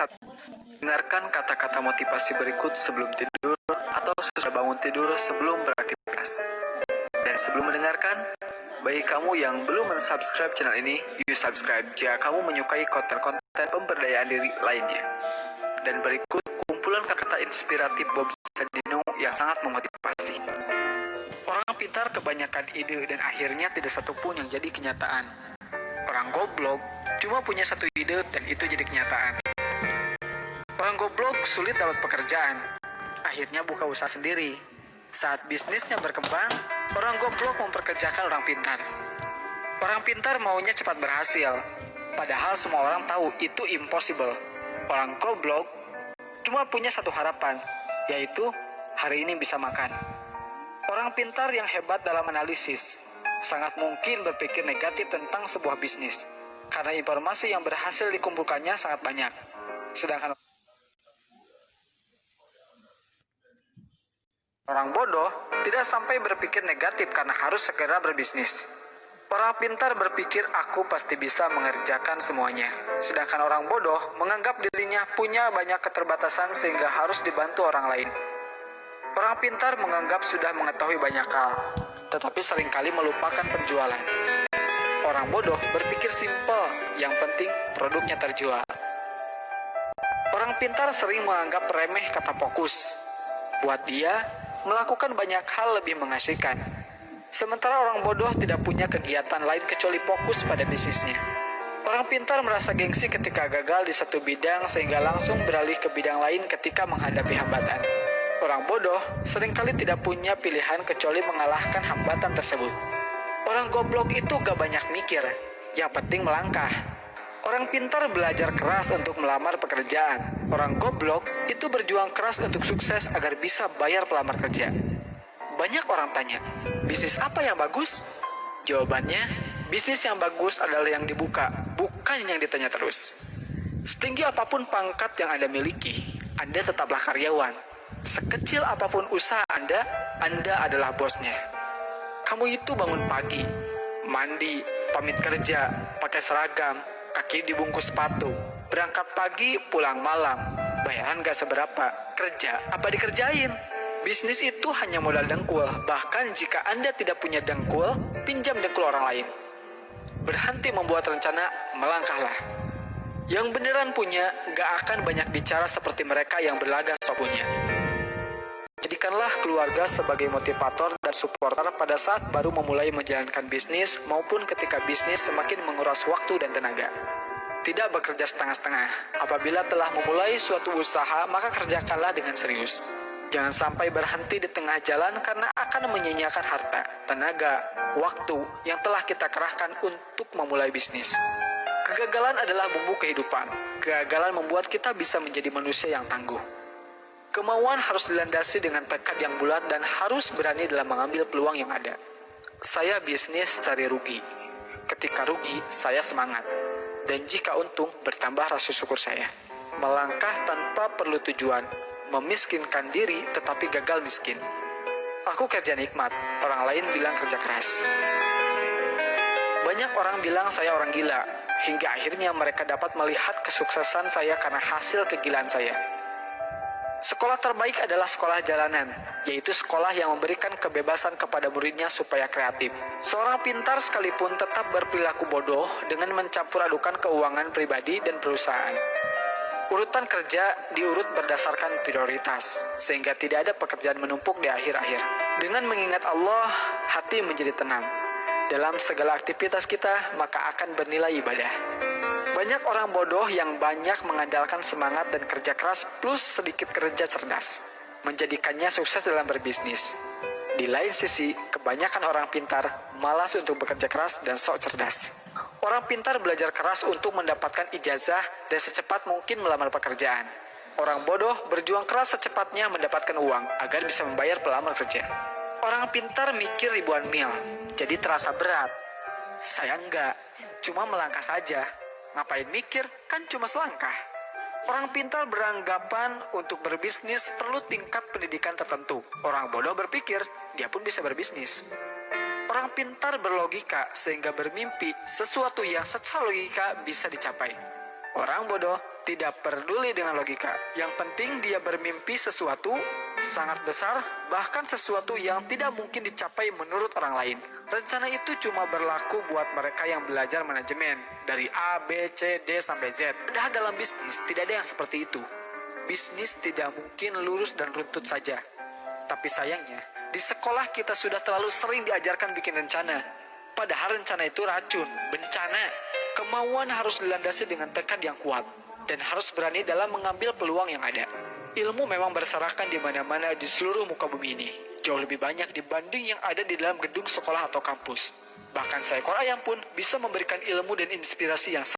satu. Dengarkan kata-kata motivasi berikut sebelum tidur atau sesudah bangun tidur sebelum beraktivitas. Dan sebelum mendengarkan, bagi kamu yang belum mensubscribe channel ini, yuk subscribe jika kamu menyukai konten-konten pemberdayaan diri lainnya. Dan berikut kumpulan kata-kata inspiratif Bob Sadino yang sangat memotivasi. Orang pintar kebanyakan ide dan akhirnya tidak satupun yang jadi kenyataan. Orang goblok cuma punya satu ide dan itu jadi kenyataan. Orang goblok sulit dapat pekerjaan, akhirnya buka usaha sendiri. Saat bisnisnya berkembang, orang goblok memperkerjakan orang pintar. Orang pintar maunya cepat berhasil, padahal semua orang tahu itu impossible. Orang goblok cuma punya satu harapan, yaitu hari ini bisa makan. Orang pintar yang hebat dalam analisis sangat mungkin berpikir negatif tentang sebuah bisnis, karena informasi yang berhasil dikumpulkannya sangat banyak. Sedangkan orang bodoh tidak sampai berpikir negatif karena harus segera berbisnis. Orang pintar berpikir aku pasti bisa mengerjakan semuanya. Sedangkan orang bodoh menganggap dirinya punya banyak keterbatasan sehingga harus dibantu orang lain. Orang pintar menganggap sudah mengetahui banyak hal, tetapi seringkali melupakan penjualan. Orang bodoh berpikir simpel, yang penting produknya terjual. Orang pintar sering menganggap remeh kata fokus. Buat dia, melakukan banyak hal lebih mengasihkan. Sementara orang bodoh tidak punya kegiatan lain kecuali fokus pada bisnisnya. Orang pintar merasa gengsi ketika gagal di satu bidang sehingga langsung beralih ke bidang lain ketika menghadapi hambatan. Orang bodoh seringkali tidak punya pilihan kecuali mengalahkan hambatan tersebut. Orang goblok itu gak banyak mikir, yang penting melangkah. Orang pintar belajar keras untuk melamar pekerjaan. Orang goblok itu berjuang keras untuk sukses agar bisa bayar pelamar kerja. Banyak orang tanya, bisnis apa yang bagus? Jawabannya, bisnis yang bagus adalah yang dibuka, bukan yang ditanya terus. Setinggi apapun pangkat yang Anda miliki, Anda tetaplah karyawan. Sekecil apapun usaha Anda adalah bosnya. Kamu itu bangun pagi, mandi, pamit kerja, pakai seragam, kaki dibungkus sepatu, berangkat pagi, pulang malam, bayaran gak seberapa, kerja apa dikerjain? Bisnis itu hanya modal dengkul, bahkan jika Anda tidak punya dengkul, pinjam dengkul orang lain. Berhenti membuat rencana, melangkahlah. Yang beneran punya, gak akan banyak bicara seperti mereka yang berlagak sok punya. Jadikanlah keluarga sebagai motivator dan supporter pada saat baru memulai menjalankan bisnis maupun ketika bisnis semakin menguras waktu dan tenaga. Tidak bekerja setengah-setengah. Apabila telah memulai suatu usaha, maka kerjakanlah dengan serius. Jangan sampai berhenti di tengah jalan karena akan menyia-nyiakan harta, tenaga, waktu yang telah kita kerahkan untuk memulai bisnis. Kegagalan adalah bumbu kehidupan. Kegagalan membuat kita bisa menjadi manusia yang tangguh. Kemauan harus dilandasi dengan tekad yang bulat dan harus berani dalam mengambil peluang yang ada. Saya bisnis cari rugi. Ketika rugi, saya semangat. Dan jika untung, bertambah rasa syukur saya. Melangkah tanpa perlu tujuan. Memiskinkan diri tetapi gagal miskin. Aku kerja nikmat, orang lain bilang kerja keras. Banyak orang bilang saya orang gila. Hingga akhirnya mereka dapat melihat kesuksesan saya karena hasil kegilaan saya. Sekolah terbaik adalah sekolah jalanan, yaitu sekolah yang memberikan kebebasan kepada muridnya supaya kreatif. Seorang pintar sekalipun tetap berperilaku bodoh dengan mencampur adukan keuangan pribadi dan perusahaan. Urutan kerja diurut berdasarkan prioritas, sehingga tidak ada pekerjaan menumpuk di akhir-akhir. Dengan mengingat Allah, hati menjadi tenang. Dalam segala aktivitas kita, maka akan bernilai ibadah. Banyak orang bodoh yang banyak mengandalkan semangat dan kerja keras plus sedikit kerja cerdas, menjadikannya sukses dalam berbisnis. Di lain sisi, kebanyakan orang pintar malas untuk bekerja keras dan sok cerdas. Orang pintar belajar keras untuk mendapatkan ijazah dan secepat mungkin melamar pekerjaan. Orang bodoh berjuang keras secepatnya mendapatkan uang agar bisa membayar pelamar kerja. Orang pintar mikir ribuan mil, jadi terasa berat. Saya enggak, cuma melangkah saja. Ngapain mikir, kan cuma selangkah. Orang pintar beranggapan untuk berbisnis perlu tingkat pendidikan tertentu. Orang bodoh berpikir, dia pun bisa berbisnis. Orang pintar berlogika sehingga bermimpi sesuatu yang secara logika bisa dicapai. Orang bodoh Tidak peduli dengan logika. Yang penting dia bermimpi sesuatu sangat besar, bahkan sesuatu yang tidak mungkin dicapai menurut orang lain. Rencana itu cuma berlaku buat mereka yang belajar manajemen dari A, B, C, D, sampai Z. Padahal dalam bisnis tidak ada yang seperti itu. Bisnis tidak mungkin lurus dan runtut saja. Tapi sayangnya, di sekolah kita sudah terlalu sering diajarkan bikin rencana. Padahal rencana itu racun, bencana. Kemauan harus dilandasi dengan tekad yang kuat dan harus berani dalam mengambil peluang yang ada. Ilmu memang berserakan di mana-mana di seluruh muka bumi ini. Jauh lebih banyak dibanding yang ada di dalam gedung sekolah atau kampus. Bahkan seekor ayam pun bisa memberikan ilmu dan inspirasi yang